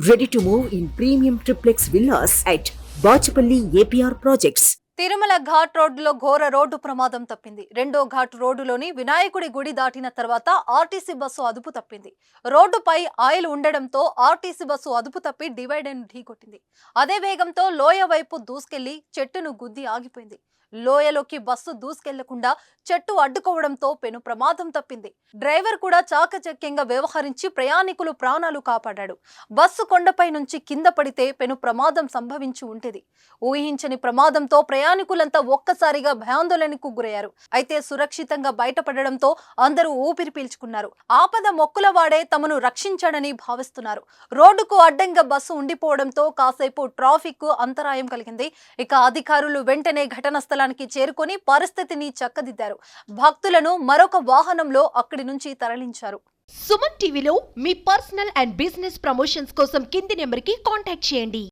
Ready to move in premium triplex villas at Bachapalli APR Projects. Tirumala ghat రోడ్డులో ఘోర road ప్రమాదం తప్పింది. రెండో ఘాట్ రోడ్డులోని వినాయకుడి గుడి దాటిన తర్వాత ఆర్టీసీ బస్సు అదుపు తప్పింది. రోడ్డుపై ఆయిల్ ఉండడంతో ఆర్టీసీ బస్సు అదుపు తప్పి డివైడర్ను ఢీకొట్టింది. అదే వేగంతో లోయ వైపు దూసుకెళ్లి చెట్టును గుద్ది ఆగిపోయింది. లోయలోకి బస్సు దూసుకెళ్లకుండా చెట్టు అడ్డుకోవడంతో పెను ప్రమాదం తప్పింది. డ్రైవర్ కూడా చాకచక్యంగా వ్యవహరించి ప్రయాణికులు ప్రాణాలు కాపాడాడు. బస్సు కొండపై నుంచి కింద పడితే పెను ప్రమాదం సంభవించి ఉండేది. ఊహించని ప్రమాదంతో ప్రయాణికులంతా ఒక్కసారిగా భయాందోళనకు గురయ్యారు. అయితే సురక్షితంగా బయటపడడంతో అందరూ ఊపిరి పీల్చుకున్నారు. ఆపద మొక్కుల వాడే తమను రక్షించాడని భావిస్తున్నారు. రోడ్డుకు అడ్డంగా బస్సు ఉండిపోవడంతో కాసేపు ట్రాఫిక్ అంతరాయం కలిగింది. ఇక అధికారులు వెంటనే ఘటనా స్థలానికి చేరుకొని పరిస్థితిని చక్కదిద్దారు. భక్తులను మరొక వాహనంలో అక్కడి నుంచి తరలించారు. సుమన్ టీవీలో మీ పర్సనల్ అండ్ బిజినెస్ ప్రమోషన్స్ కోసం కింది నెంబర్కి కాంటాక్ట్ చేయండి.